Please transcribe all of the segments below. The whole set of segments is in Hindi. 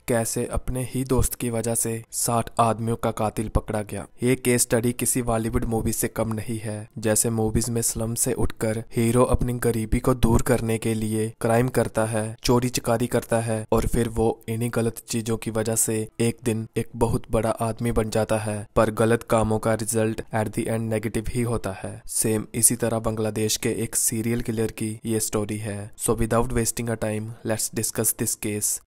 कैसे अपने ही दोस्त की वजह से 60 आदमियों का कातिल पकड़ा गया। ये केस स्टडी किसी बॉलीवुड मूवी से कम नहीं है। जैसे मूवीज में स्लम से उठकर हीरो अपनी गरीबी को दूर करने के लिए क्राइम करता है, चोरी चकारी करता है और फिर वो इन्हीं गलत चीजों की वजह से एक दिन एक बहुत बड़ा आदमी बन जाता है, पर गलत कामों का result at the end negative ही होता है। सेम इसी तरह बांग्लादेश के एक सीरियल किलर की ये स्टोरी है। So without wasting a time let's discuss this case.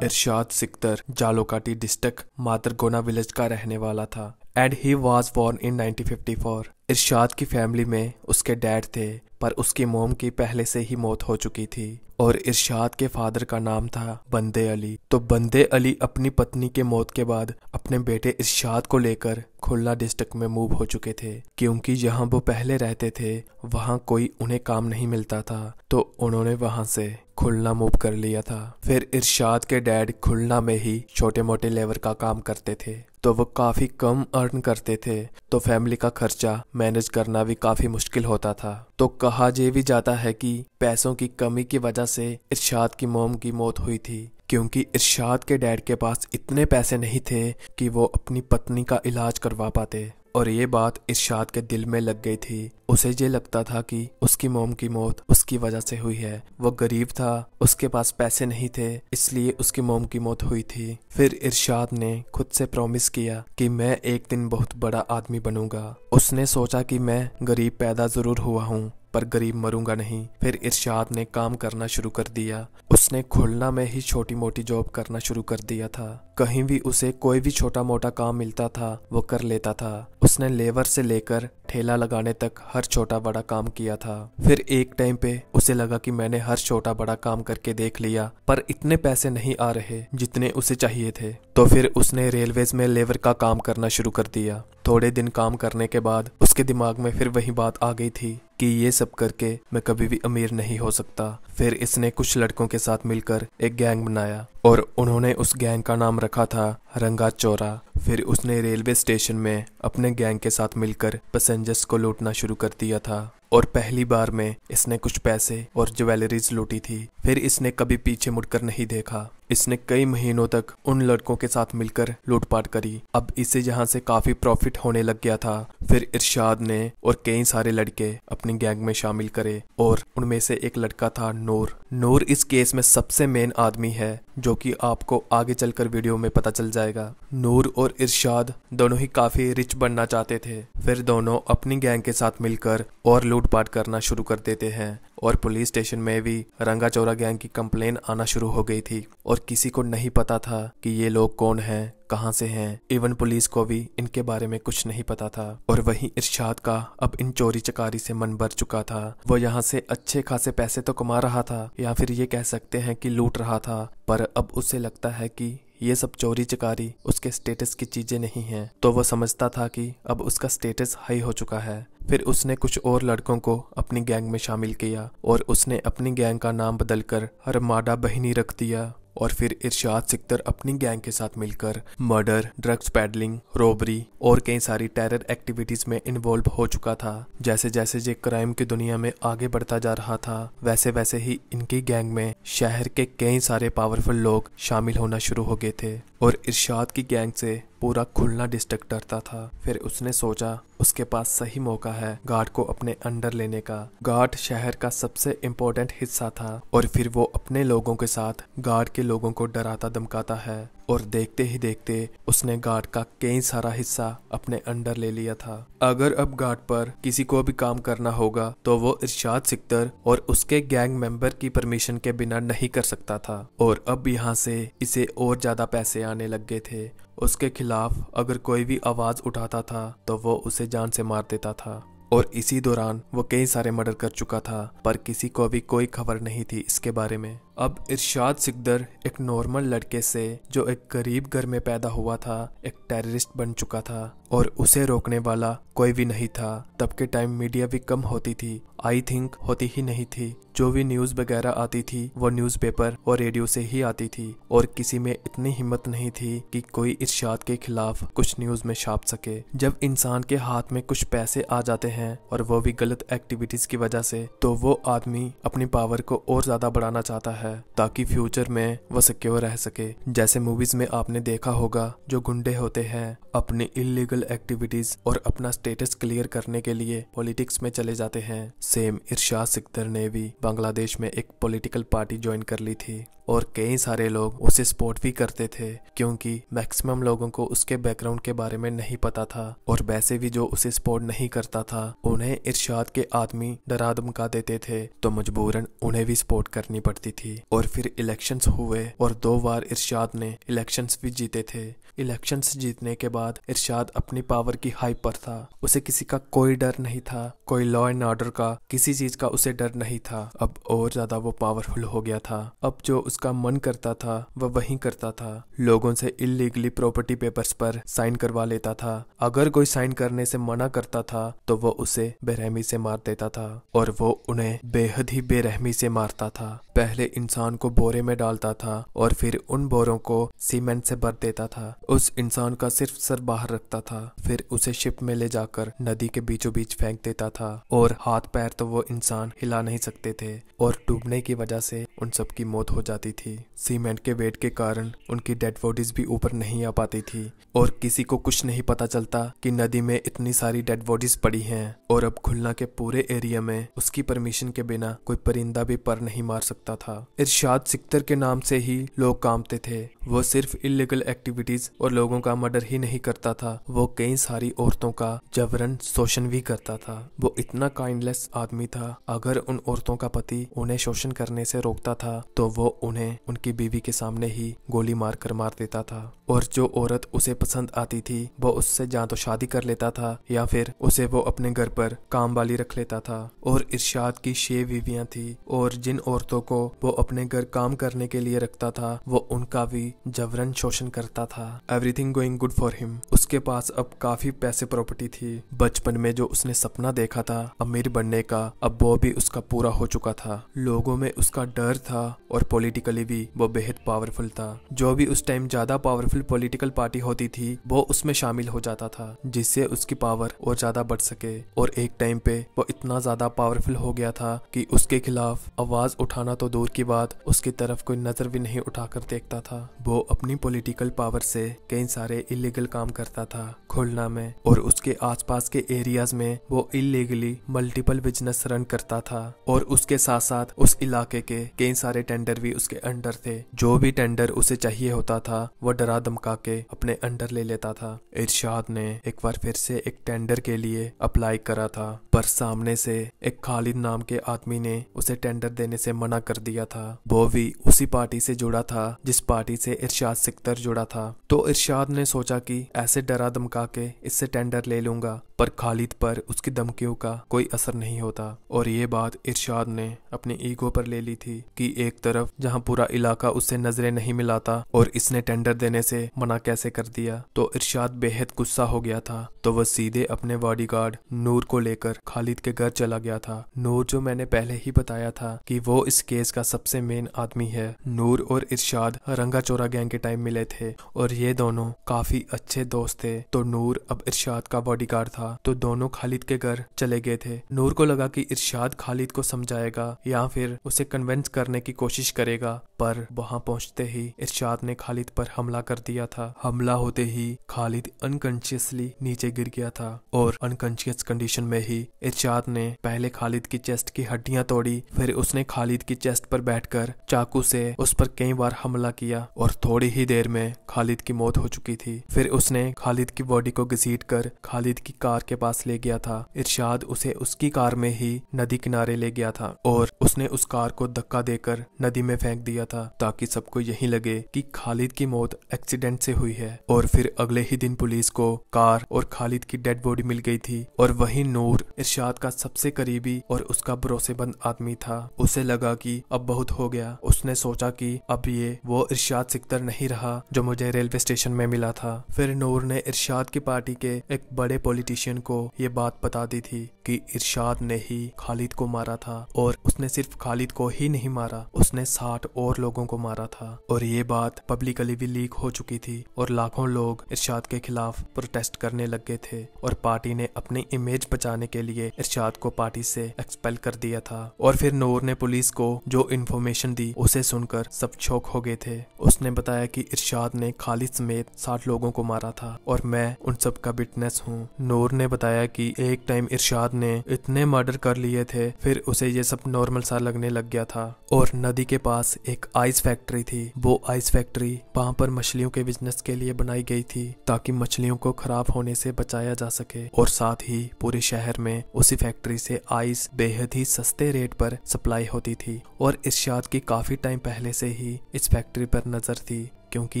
Irshad Sikdar Jhalokati district Madargona village का रहने वाला था and he was born in 1954। Irshad की फैमिली में उसके डैड थे, पर उसकी मोम की पहले से ही मौत हो चुकी थी और इरशाद के फादर का नाम था बंदे अली। तो बंदे अली अपनी पत्नी के मौत के बाद अपने बेटे इरशाद को लेकर खुलना डिस्ट्रिक्ट में मूव हो चुके थे, क्योंकि जहां वो पहले रहते थे वहां कोई उन्हें काम नहीं मिलता था, तो उन्होंने वहां से खुलना मूव कर लिया था। फिर इरशाद के डैड खुलना में ही छोटे मोटे लेबर का काम करते थे, तो वो काफी कम अर्न करते थे, तो फैमिली का खर्चा मैनेज करना भी काफी मुश्किल होता था। तो कहा ये भी जाता है कि पैसों की कमी की वजह से इरशाद की मोम की मौत हुई थी, क्योंकि इरशाद के डैड के पास इतने पैसे नहीं थे कि वो अपनी पत्नी का इलाज करवा पाते, और ये बात इरशाद के दिल में लग गई थी। उसे ये लगता था कि उसकी मोम की मौत उसकी वजह से हुई है। वो गरीब था, उसके पास पैसे नहीं थे, इसलिए उसकी मोम की मौत हुई थी। फिर इरशाद ने खुद से प्रॉमिस किया कि मैं एक दिन बहुत बड़ा आदमी बनूंगा। उसने सोचा कि मैं गरीब पैदा जरूर हुआ हूँ, पर गरीब मरूंगा नहीं। फिर इरशाद ने काम करना शुरू कर दिया। उसने खुलना में ही छोटी मोटी जॉब करना शुरू कर दिया था। कहीं भी उसे कोई भी छोटा मोटा काम मिलता था वो कर लेता था। उसने लेबर से लेकर ठेला लगाने तक हर छोटा बड़ा काम किया था। फिर एक टाइम पे उसे लगा कि मैंने हर छोटा बड़ा काम करके देख लिया, पर इतने पैसे नहीं आ रहे जितने उसे चाहिए थे। तो फिर उसने रेलवेज में लेबर का काम करना शुरू कर दिया। थोड़े दिन काम करने के बाद उसके दिमाग में फिर वही बात आ गई थी कि ये सब करके मैं कभी भी अमीर नहीं हो सकता। फिर इसने कुछ लड़कों के साथ मिलकर एक गैंग बनाया और उन्होंने उस गैंग का नाम रखा था रंगा चोरा। फिर उसने रेलवे स्टेशन में अपने गैंग के साथ मिलकर पैसेंजर्स को लूटना शुरू कर दिया था, और पहली बार में इसने कुछ पैसे और ज्वेलरीज लूटी थी। फिर इसने कभी पीछे मुड़कर नहीं देखा। इसने कई महीनों तक उन लड़कों के साथ मिलकर लूटपाट करी। अब इसे यहाँ से काफी प्रॉफिट होने लग गया था। फिर इरशाद ने और कई सारे लड़के अपनी गैंग में शामिल करे, और उनमें से एक लड़का था नूर। नूर इस केस में सबसे मेन आदमी है, जो कि आपको आगे चलकर वीडियो में पता चल जाएगा। नूर और इरशाद दोनों ही काफी रिच बनना चाहते थे। फिर दोनों अपनी गैंग के साथ मिलकर और लूटपाट करना शुरू कर देते हैं, और पुलिस स्टेशन में भी रंगा चोरा गैंग की कंप्लेन आना शुरू हो गई थी, और किसी को नहीं पता था कि ये लोग कौन हैं, कहां से हैं। इवन पुलिस को भी इनके बारे में कुछ नहीं पता था। और वहीं इरशाद का अब इन चोरी चकारी से मन भर चुका था। वो यहाँ से अच्छे खासे पैसे तो कमा रहा था, या फिर ये कह सकते हैं कि लूट रहा था, पर अब उसे लगता है कि ये सब चोरी चकारी उसके स्टेटस की चीजें नहीं हैं। तो वो समझता था कि अब उसका स्टेटस हाई हो चुका है। फिर उसने कुछ और लड़कों को अपनी गैंग में शामिल किया, और उसने अपनी गैंग का नाम बदलकर रमाडा बहिनी रख दिया। और फिर इरशाद सिकदर अपनी गैंग के साथ मिलकर मर्डर, ड्रग्स पैडलिंग, रॉबरी और कई सारी टेरर एक्टिविटीज में इन्वॉल्व हो चुका था। जैसे जैसे ये क्राइम की दुनिया में आगे बढ़ता जा रहा था, वैसे वैसे ही इनकी गैंग में शहर के कई सारे पावरफुल लोग शामिल होना शुरू हो गए थे, और इरशाद की गैंग से पूरा खुलना डिस्ट्रिक्ट डरता था। फिर उसने सोचा उसके पास सही मौका है गार्ड को अपने अंडर लेने का। गार्ड शहर का सबसे इम्पोर्टेंट हिस्सा था, और फिर वो अपने लोगों के साथ गार्ड के लोगों को डराता धमकाता है, और देखते ही देखते उसने गार्ड का कई सारा हिस्सा अपने अंडर ले लिया था। अगर अब गार्ड पर किसी को भी काम करना होगा तो वो इरशाद सिकदर और उसके गैंग मेंबर की परमिशन के बिना नहीं कर सकता था, और अब यहाँ से इसे और ज्यादा पैसे आने लग गए थे। उसके खिलाफ अगर कोई भी आवाज उठाता था तो वो उसे जान से मार देता था, और इसी दौरान वो कई सारे मर्डर कर चुका था, पर किसी को भी कोई खबर नहीं थी इसके बारे में। अब इरशाद सिकदर एक नॉर्मल लड़के से जो एक गरीब घर में पैदा हुआ था एक टेररिस्ट बन चुका था, और उसे रोकने वाला कोई भी नहीं था। तब के टाइम मीडिया भी कम होती थी, आई थिंक होती ही नहीं थी। जो भी न्यूज वगैरह आती थी वो न्यूज़पेपर और रेडियो से ही आती थी, और किसी में इतनी हिम्मत नहीं थी कि कोई इरशाद के खिलाफ कुछ न्यूज में छाप सके। जब इंसान के हाथ में कुछ पैसे आ जाते हैं और वो भी गलत एक्टिविटीज की वजह से, तो वो आदमी अपनी पावर को और ज्यादा बढ़ाना चाहता है। है ताकि फ्यूचर में वो सिक्योर रह सके। जैसे मूवीज में आपने देखा होगा, जो गुंडे होते हैं अपनी इलीगल एक्टिविटीज और अपना स्टेटस क्लियर करने के लिए पॉलिटिक्स में चले जाते हैं। सेम इरशाद सिकदर ने भी बांग्लादेश में एक पॉलिटिकल पार्टी ज्वाइन कर ली थी और कई सारे लोग उसे सपोर्ट भी करते थे क्योंकि मैक्सिमम लोगों को उसके बैकग्राउंड के बारे में नहीं पता था और वैसे भी जो उसे सपोर्ट नहीं करता था उन्हें इरशाद के आदमी डरा धमका देते थे, तो मजबूरन उन्हें भी सपोर्ट करनी पड़ती थी। और फिर इलेक्शंस हुए और 2 बार इरशाद ने इलेक्शंस भी जीते थे। इलेक्शंस जीतने के बाद इरशाद अपनी पावर की हाइप पर था। उसे किसी का कोई डर नहीं था, कोई लॉ एंड ऑर्डर का, किसी चीज का उसे डर नहीं था। अब और ज्यादा वो पावरफुल हो गया था। अब जो उसका मन करता था वह वही करता था। लोगों से इलीगली प्रॉपर्टी पेपर्स पर साइन करवा लेता था। अगर कोई साइन करने से मना करता था तो वो उसे बेरहमी से मार देता था और वो उन्हें बेहद ही बेरहमी से मारता था। पहले इंसान को बोरे में डालता था और फिर उन बोरों को सीमेंट से भर देता था। उस इंसान का सिर्फ सर बाहर रखता था, फिर उसे शिप में ले जाकर नदी के बीचों बीच फेंक देता था और हाथ पैर तो वो इंसान हिला नहीं सकते थे और डूबने की वजह से उन सब की मौत हो जाती थी। सीमेंट के वेट के कारण उनकी डेड बॉडीज भी ऊपर नहीं आ पाती थी और किसी को कुछ नहीं पता चलता कि नदी में इतनी सारी डेड बॉडीज पड़ी हैं और अब खुलना के पूरे एरिया में उसकी परमिशन के बिना कोई परिंदा भी पर नहीं मार सकता था। इरशाद सिकदर के नाम से ही लोग कांपते थे। वो सिर्फ इलीगल एक्टिविटीज और लोगों का मर्डर ही नहीं करता था, वो कई सारी औरतों का जबरन शोषण भी करता था। वो इतना काइंडलेस आदमी था, अगर उन औरतों का पति उन्हें शोषण करने से रोकता था तो वो उन्हें उनकी बीवी के सामने ही गोली मार कर मार देता था और जो औरत उसे पसंद आती थी वो उससे या तो शादी कर लेता था या फिर उसे वो अपने घर पर काम वाली रख लेता था। और इरशाद की 6 बीवियां थी और जिन औरतों को वो अपने घर काम करने के लिए रखता था वो उनका भी जबरन शोषण करता था। Everything going good for him. उसके पास अब काफी पैसे प्रॉपर्टी थी। बचपन में जो उसने सपना देखा था अमीर बनने का, अब वो भी उसका पूरा हो चुका था। लोगों में उसका डर था और पॉलिटिकली भी वो बेहद पावरफुल था। जो भी उस टाइम ज्यादा पावरफुल पॉलिटिकल पार्टी होती थी वो उसमें शामिल हो जाता था जिससे उसकी पावर और ज्यादा बढ़ सके। और एक टाइम पे वो इतना ज्यादा पावरफुल हो गया था कि उसके खिलाफ आवाज उठाना तो दूर की बात, उसकी तरफ कोई नजर भी नहीं उठाकर देखता था। वो अपनी पॉलिटिकल पावर से कई सारे इलीगल काम करता था खुलना में और उसके आसपास के एरियाज में वो इलीगली मल्टीपल बिजनेस रन करता था और उसके साथ साथ उस इलाके के कई सारे टेंडर भी उसके अंडर थे। जो भी टेंडर उसे चाहिए होता था वो डरा धमका के अपने अंडर ले लेता था। इरशाद ने एक बार फिर से एक टेंडर के लिए अप्लाई करा था पर सामने से एक खालिद नाम के आदमी ने उसे टेंडर देने से मना कर दिया था। वो भी उसी पार्टी से जुड़ा था जिस पार्टी से इरशाद सिकदर जुड़ा था। तो इरशाद ने सोचा कि ऐसे डरा धमका के इससे टेंडर ले लूंगा, पर खालिद पर उसकी धमकियों का कोई असर नहीं होता। और ये बात इरशाद ने अपनी ईगो पर ले ली थी कि एक तरफ जहां पूरा इलाका उससे नजरें नहीं मिलाता और इसने टेंडर देने से मना कैसे कर दिया, तो इरशाद बेहद गुस्सा हो गया था। तो वह सीधे अपने बॉडीगार्ड नूर को लेकर खालिद के घर चला गया था। नूर जो मैंने पहले ही बताया था कि वो इस केस का सबसे मेन आदमी है। नूर और इरशाद रंगा चोरा गैंग के टाइम मिले थे और ये दोनों काफी अच्छे दोस्त थे। तो नूर अब इरशाद का बॉडीगार्ड था, तो दोनों खालिद के घर चले गए थे। नूर को लगा कि इरशाद खालिद को समझाएगा या फिर उसे कन्विंस करने की कोशिश करेगा, पर वहां पहुंचते ही इरशाद ने खालिद पर हमला कर दिया था। हमला होते ही खालिद अनकॉन्शियसली नीचे गिर गया था और अनकॉन्शियस कंडीशन में ही इरशाद ने पहले खालिद की चेस्ट की हड्डियां तोड़ी, फिर उसने खालिद की चेस्ट पर बैठकर चाकू से उस पर कई बार हमला किया और थोड़ी ही देर में खालिद की मौत हो चुकी थी। फिर उसने खालिद की बॉडी को घसीट कर खालिद की कार के पास ले गया था। इरशाद उसे उसकी कार में ही नदी किनारे ले गया था और उसने उस कार को धक्का देकर नदी में फेंक दिया था ताकि सबको यही लगे कि खालिद की मौत एक्सीडेंट से हुई है। और फिर अगले ही दिन पुलिस को कार और खालिद की डेड बॉडी मिल गई थी और वही नूर इरशाद का सबसे करीबी और उसका भरोसेमंद आदमी था। उसे लगा कि अब बहुत हो गया। उसने सोचा कि अब ये वो इरशाद सिकदर नहीं रहा जो मुझे रेलवे स्टेशन में मिला था। फिर नूर ने इरशाद की पार्टी के एक बड़े पॉलिटिशियन को ये बात बता दी थी कि इरशाद ने ही खालिद को मारा था और उसने सिर्फ खालिद को ही नहीं मारा, उसने 60 और लोगों को मारा था। और ये बात पब्लिकली भी लीक हो चुकी थी और लाखों लोग इरशाद के खिलाफ प्रोटेस्ट करने लग गए थे और पार्टी ने अपनी इमेज बचाने के लिए इरशाद को पार्टी से एक्सपेल कर दिया था। और फिर नूर ने पुलिस को जो इन्फॉर्मेशन दी उसे सुनकर सब शॉक हो गए थे। उसने बताया कि इरशाद ने खालिद समेत 60 लोगों को मारा था और मैं उन सब का विटनेस हूँ। नूर ने बताया कि एक टाइम इरशाद ने इतने मर्डर कर लिए थे, फिर उसे ये सब नॉर्मल सा लगने लग गया था। और नदी के पास एक आइस फैक्ट्री थी। वो आइस फैक्ट्री वहाँ पर मछलियों के बिजनेस के लिए बनाई गई थी ताकि मछलियों को खराब होने से बचाया जा सके, और साथ ही पूरे शहर में उसी फैक्ट्री से आइस बेहद ही सस्ते रेट पर सप्लाई होती थी। और इरशाद की काफी टाइम पहले से ही इस फैक्ट्री पर नजर थी, क्योंकि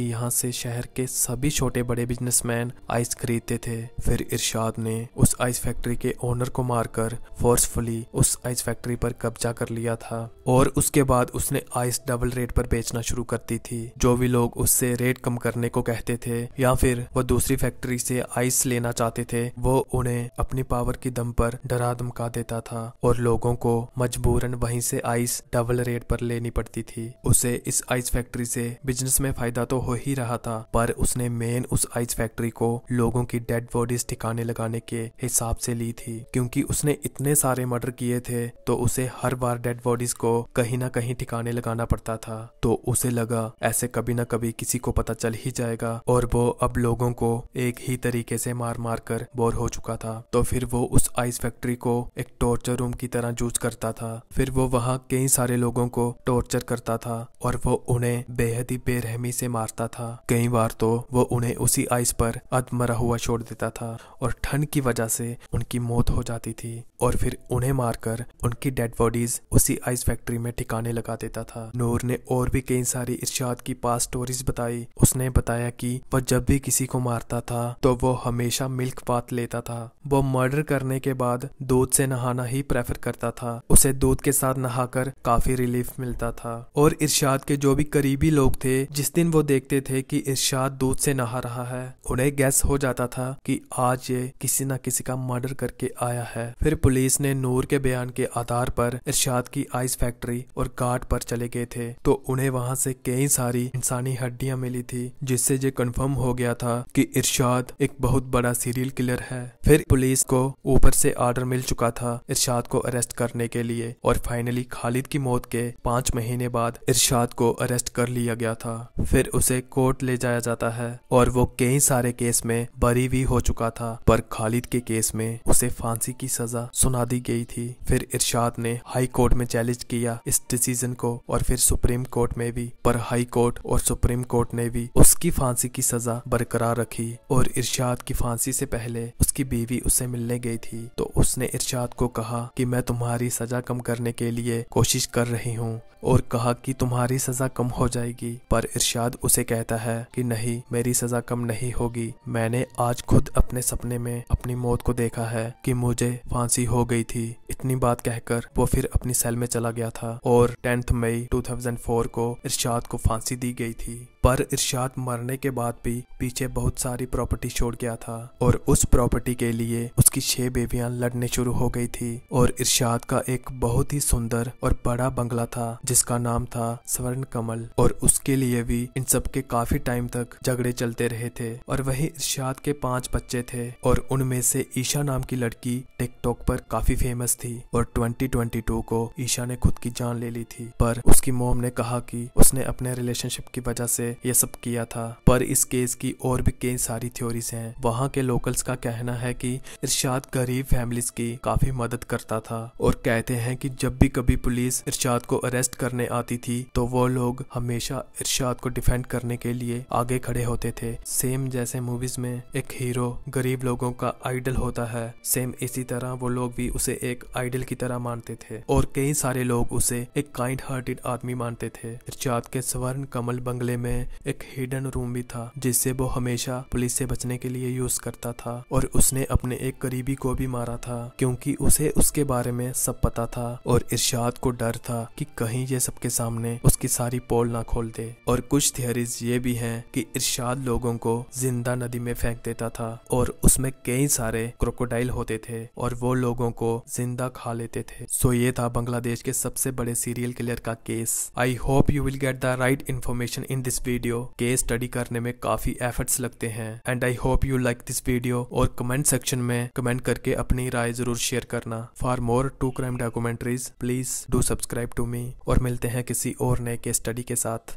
यहाँ से शहर के सभी छोटे बड़े बिजनेसमैन आइस खरीदते थे। फिर इरशाद ने उस आइस फैक्ट्री के ओनर को मारकर फोर्सफुली उस आइस फैक्ट्री पर कब्जा कर लिया था, और उसके बाद उसने आइस डबल रेट पर बेचना शुरू कर दी थी। जो भी लोग उससे रेट कम करने को कहते थे या फिर वो दूसरी फैक्ट्री से आइस लेना चाहते थे, वो उन्हें अपनी पावर की दम पर डरा धमका देता था और लोगों को मजबूरन वहीं से आइस डबल रेट पर लेनी पड़ती थी। उसे इस आइस फैक्ट्री से बिजनेस में फायदा तो हो ही रहा था, पर उसने मेन उस आइस फैक्ट्री को लोगों की डेड बॉडीज ठिकाने लगाने के हिसाब से ली थी, क्योंकि उसने इतने सारे मर्डर किए थे तो उसे हर बार डेड बॉडीज को कहीं ना कहीं ठिकाने लगाना पड़ता था। तो उसे लगा ऐसे कभी ना कभी किसी को पता चल ही जाएगा, और वो अब लोगों को एक ही तरीके से मार मार कर बोर हो चुका था। तो फिर वो उस आइस फैक्ट्री को एक टॉर्चर रूम की तरह यूज करता था। फिर वो वहाँ कई सारे लोगों को टॉर्चर करता था और वो उन्हें बेहद ही बेरहमी से मारता था। कई बार तो वो उन्हें उसी आइस पर अधमरा हुआ छोड़ देता था और ठंड की वजह से उनकी मौत हो जाती थी, और फिर उन्हें मारकर उनकी डेड बॉडीज उसी आइस फैक्ट्री में ठिकाने लगा देता था। नूर ने और भी कई सारी इरशाद की पास स्टोरीज बताई। उसने बताया कि वह जब भी किसी को मारता था तो वो हमेशा मिल्क बाथ लेता था। वो मर्डर करने के बाद दूध से नहाना ही प्रेफर करता था। उसे दूध के साथ नहाकर काफी रिलीफ मिलता था। और इरशाद के जो भी करीबी लोग थे, जिस दिन वो देखते थे कि इरशाद दूध से नहा रहा है, उन्हें गैस हो जाता था कि आज ये किसी न किसी का मर्डर करके आया है। फिर पुलिस ने नूर के बयान के आधार पर इरशाद की आइस फैक्ट्री और घाट पर चले गए थे, तो उन्हें वहां से कई सारी इंसानी हड्डियां मिली थी, जिससे ये कंफर्म हो गया था कि इरशाद एक बहुत बड़ा सीरियल किलर है। फिर पुलिस को ऊपर से ऑर्डर मिल चुका था इरशाद को अरेस्ट करने के लिए, और फाइनली खालिद की मौत के 5 महीने बाद इरशाद को अरेस्ट कर लिया गया था। फिर उसे कोर्ट ले जाया जाता है और वो कई सारे केस में बरी भी हो चुका था, पर खालिद के केस में उसे फांसी की सजा सुना दी गई थी। फिर इरशाद ने हाई कोर्ट में चैलेंज किया इस डिसीजन को, और फिर सुप्रीम कोर्ट में भी, पर हाई कोर्ट और सुप्रीम कोर्ट ने भी उसकी फांसी की सजा बरकरार रखी। और इरशाद की फांसी से पहले उसकी बीवी उससे मिलने गई थी, तो उसने इरशाद को कहा कि मैं तुम्हारी सजा कम करने के लिए कोशिश कर रही हूँ, और कहा कि तुम्हारी सजा कम हो जाएगी। पर इरशाद उसे कहता है कि नहीं, मेरी सजा कम नहीं होगी। मैंने आज खुद अपने सपने में अपनी मौत को देखा है कि मुझे फांसी हो गई थी। इतनी बात कहकर वो फिर अपनी सेल में चला गया था, और 10 मई 2004 को इरशाद को फांसी दी गई थी। पर इरशाद मरने के बाद भी पीछे बहुत सारी प्रॉपर्टी छोड़ गया था, और उस प्रॉपर्टी के लिए उसकी 6 बेबियां लड़ने शुरू हो गई थी। और इरशाद का एक बहुत ही सुंदर और बड़ा बंगला था जिसका नाम था स्वर्ण कमल, और उसके लिए भी इन सब के काफी टाइम तक झगड़े चलते रहे थे। और वही इरशाद के 5 बच्चे थे, और उनमें से ईशा नाम की लड़की टिकटॉक पर काफी फेमस थी, और 2022 को ईशा ने खुद की जान ले ली थी। पर उसकी मॉम ने कहा कि उसने अपने रिलेशनशिप की वजह से ये सब किया था। पर इस केस की और भी कई सारी थ्योरीज हैं। वहाँ के लोकल्स का कहना है कि इरशाद गरीब फैमिलीज की काफी मदद करता था, और कहते हैं कि जब भी कभी पुलिस इरशाद को अरेस्ट करने आती थी तो वो लोग हमेशा इरशाद को डिफेंड करने के लिए आगे खड़े होते थे। सेम जैसे मूवीज में एक हीरो गरीब लोगों का आइडल होता है, सेम इसी तरह वो लोग भी उसे एक आइडल की तरह मानते थे, और कई सारे लोग उसे एक काइंड हार्टेड आदमी मानते थे। इरशाद के स्वर्ण कमल बंगले में एक हिडन रूम भी था, जिससे वो हमेशा पुलिस से बचने के लिए यूज करता था। और उसने अपने एक करीबी को भी मारा था, क्योंकि उसे उसके बारे में सब पता था, और इरशाद को डर था कि कहीं ये सबके सामने उसकी सारी पोल ना खोल दे। और कुछ थियरीज ये भी हैं कि इरशाद लोगों को जिंदा नदी में फेंक देता था, और उसमें कई सारे क्रोकोडाइल होते थे और वो लोगों को जिंदा खा लेते थे। सो ये था बांग्लादेश के सबसे बड़े सीरियल किलर का case. I hope you will get the right information in this video. Case study करने में काफी एफर्ट्स लगते हैं and I hope you like this video. और कमेंट सेक्शन में कमेंट करके अपनी राय जरूर शेयर करना। For more true crime documentaries please do subscribe to me. और मिलते हैं किसी और नए केस स्टडी के साथ।